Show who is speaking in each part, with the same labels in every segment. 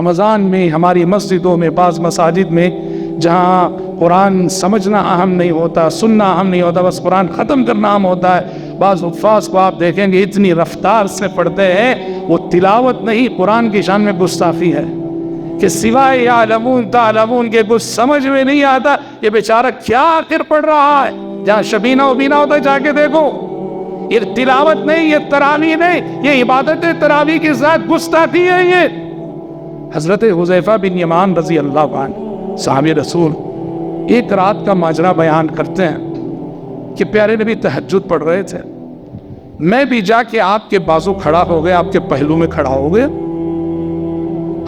Speaker 1: رمضان میں ہماری مسجدوں میں، بعض مساجد میں جہاں قرآن سمجھنا اہم نہیں ہوتا، سننا اہم نہیں ہوتا، بس قرآن ختم کرنا اہم ہوتا ہے، بعض حفاظ کو آپ دیکھیں گے اتنی رفتار سے پڑھتے ہیں، وہ تلاوت نہیں قرآن کی شان میں گستاخی ہے کہ سوائے یعلمون تعلمون کے کچھ سمجھ میں نہیں آتا، یہ بیچارہ کیا آخر پڑھ رہا ہے۔ جہاں شبینہ و بینا ہوتا ہے جا کے دیکھو، یہ تلاوت نہیں، یہ تراویح نہیں، یہ عبادت تراویح کے ساتھ گستاخی ہے۔ یہ حضرت حذیفہ بن یمان رضی اللہ عنہ صحابی رسول ایک رات کا ماجرا بیان کرتے ہیں کہ پیارے نبی تہجد پڑھ رہے تھے، میں بھی جا کے آپ کے بازو کھڑا ہو گیا، آپ کے پہلو میں کھڑا ہو گیا،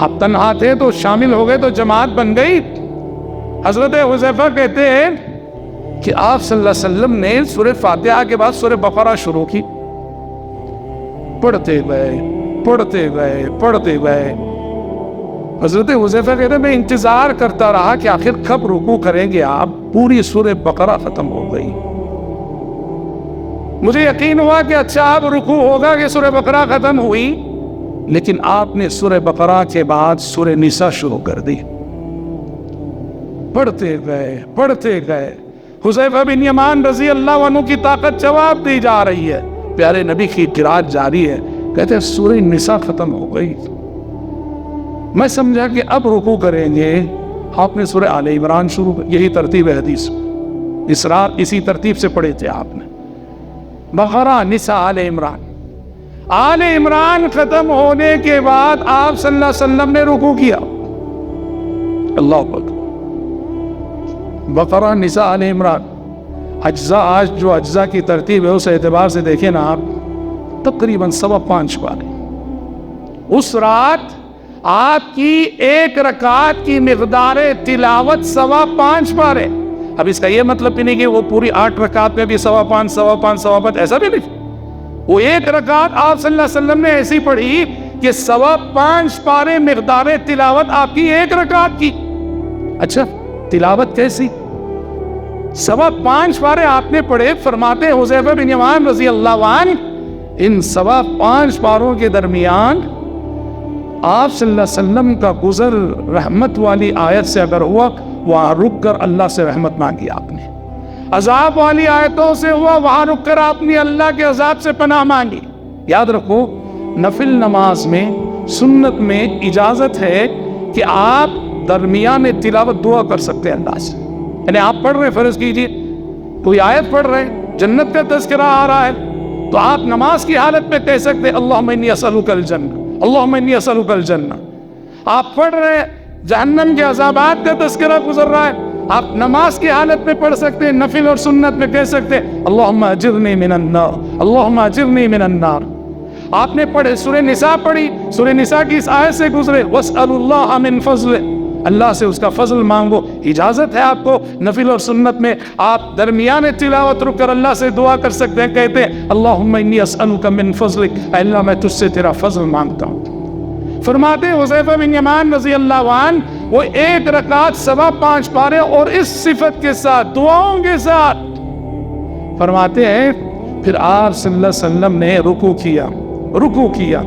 Speaker 1: آپ تنہا تھے تو شامل ہو گئے تو جماعت بن گئی۔ حضرت حذیفہ کہتے ہیں کہ آپ صلی اللہ علیہ وسلم نے سورہ فاتحہ کے بعد سورہ بقرہ شروع کی، پڑھتے گئے۔ حضرت حذیفہ کہتے ہیں میں انتظار کرتا رہا کہ آخر کب رکوع کریں گے آپ، پوری سورہ بقرہ ختم ہو گئی۔ مجھے یقین ہوا کہ اچھا اب رکوع ہوگا کہ سورہ بقرہ ختم ہوئی، لیکن آپ نے سورہ بقرہ کے بعد سورہ نساء شروع کر دی، پڑھتے گئے۔ حذیفہ بن یمان رضی اللہ عنہ کی طاقت جواب دی جا رہی ہے، پیارے نبی کی قرات جاری ہے، کہتے ہیں سورہ نساء ختم ہو گئی۔ میں سمجھا کہ اب رکوع کریں گے، آپ نے سورہ آل عمران شروع کر، یہی ترتیب ہے حدیث، اس رات اسی ترتیب سے پڑھے تھے آپ نے، بقرہ نساء آل عمران۔ آل عمران ختم ہونے کے بعد آپ صلی اللہ علیہ وسلم نے رکوع کیا، اللہ اکبر، بقرہ نساء آل عمران۔ اجزاء آج جو اجزاء کی ترتیب ہے اس اعتبار سے دیکھیں نا آپ، تقریباً 5.25 پارے۔ اس رات آپ کی ایک رکعت کی مقدار تلاوت 5.25 پارے۔ اب اس کا یہ مطلب بھی نہیں کہ وہ پوری 8 رکعت میں بھی 5.25 ایسا بھی نہیں، وہ ایک رکعت آپ صلی اللہ علیہ وسلم نے ایسی پڑھی کہ 5.25 پارے مقدار تلاوت آپ کی ایک رکعت کی۔ اچھا تلاوت کیسی؟ 5.25 پارے آپ نے پڑھے، فرماتے حذیفہ بن یمان رضی اللہ عنہ ان 5.25 پاروں کے درمیان آپ صلی اللہ علیہ وسلم کا گزر رحمت والی آیت سے اگر ہوا، وہاں رک کر اللہ سے رحمت مانگی آپ نے، عذاب والی آیتوں سے ہوا، وہاں رک کر آپ نے اللہ کے عذاب سے پناہ مانگی۔ یاد رکھو نفل نماز میں، سنت میں اجازت ہے کہ آپ درمیان تلاوت دعا کر سکتے ہیں اللہ سے، یعنی آپ پڑھ رہے، فرض کیجئے کوئی آیت پڑھ رہے، جنت کا تذکرہ آ رہا ہے، تو آپ نماز کی حالت میں کہہ سکتے اللہم انی اسألک الجنہ، اللہم انی اسألک الجنہ۔ آپ پڑھ رہے جہنم کے عذابات کا تذکرہ گزر رہا ہے، آپ نماز کی حالت میں پڑھ سکتے ہیں، نفل اور سنت میں کہہ سکتے اللہم اجرنی من النار، اللہم اجرنی من النار۔ آپ نے پڑھے سورہ نساء پڑھی، سورہ نساء کی اس آیت سے گزرے وَاسْأَلُوا اللَّهَ مِن فَضْلِهِ، اللہ سے اس کا فضل مانگو۔ اجازت ہے آپ کو نفل اور سنت میں آپ درمیان تلاوت رک کر اللہ سے دعا کر سکتے ہیں، کہتے ہیں اللہم انی اسألک من فضلک، اے اللہ میں تجھ سے تیرا فضل مانگتا ہوں۔ فرماتے حذیفہ بن یمان رضی اللہ عنہ وہ ایک رکعت 5.25 پارے اور اس صفت کے ساتھ، دعاؤں کے ساتھ، فرماتے ہیں پھر آپ صلی اللہ علیہ وسلم نے رکوع کیا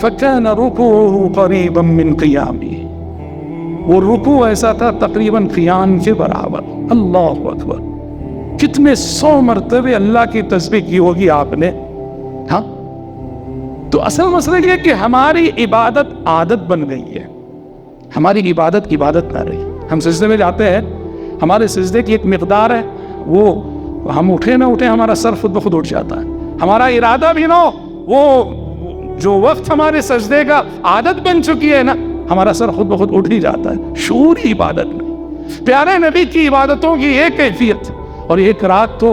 Speaker 1: فَكَانَ رُكُوعُهُ قَرِيبًا مِّن قِيَامِهِ، وہ رکوع ایسا تھا تقریباً قیام کے برابر۔ اللہ اکبر، کتنے 100 مرتبے اللہ کی تسبیح کی ہوگی آپ نے۔ ہاں تو اصل مسئلہ یہ کہ ہماری عبادت عادت بن گئی ہے، ہماری عبادت نہ رہی۔ ہم سجدے میں جاتے ہیں، ہمارے سجدے کی ایک مقدار ہے، وہ ہم اٹھے نہ اٹھے ہمارا سر خود بخود اٹھ جاتا ہے، ہمارا ارادہ بھی نہ ہو، وہ جو وقت ہمارے سجدے کا عادت بن چکی ہے نا، ہمارا سر خود بخود اٹھ ہی جاتا ہے۔ شعوری عبادت میں پیارے نبی کی عبادتوں کی ایک کیفیت، اور ایک رات تو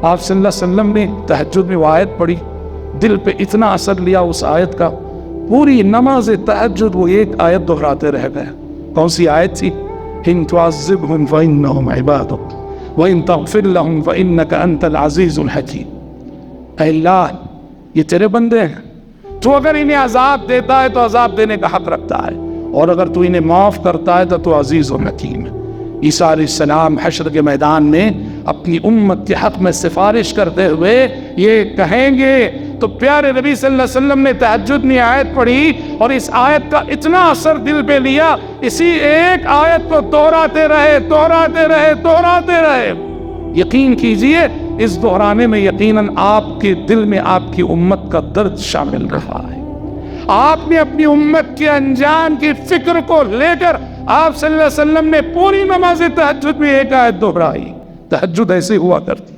Speaker 1: آپ صلی اللہ علیہ وسلم نے تہجد میں وہ آیت پڑھی، دل پہ اتنا اثر لیا اس آیت کا، پوری نماز تہجد وہ ایک آیت دہراتے رہ گئے۔ کون سی آیت تھی؟ ان تعذبهم فانهم عبادك وان تغفر لهم فانك انت العزیز الحکیم۔ اے اللہ یہ تیرے بندے ہیں، تو اگر انہیں عذاب دیتا ہے تو عذاب دینے کا حق رکھتا ہے، اور اگر تو انہیں معاف کرتا ہے تو عزیز و حکیم ہے۔ عیسیٰ علیہ السلام حشر کے میدان میں اپنی امت کے حق میں سفارش کرتے ہوئے یہ کہیں گے تو پیارے نبی صلی اللہ علیہ وسلم نے تہجد میں آیت پڑھی اور اس آیت کا اتنا اثر دل پہ لیا، اسی ایک آیت کو دہراتے رہے۔ یقین کیجئے اس دہرانے میں یقیناً آپ کے دل میں آپ کی امت کا درد شامل رہا ہے۔ آپ نے اپنی امت کے انجام کی فکر کو لے کر آپ صلی اللہ علیہ وسلم نے پوری نماز تہجد میں ایک آیت دہرائی۔ تہجد ایسے ہوا کرتی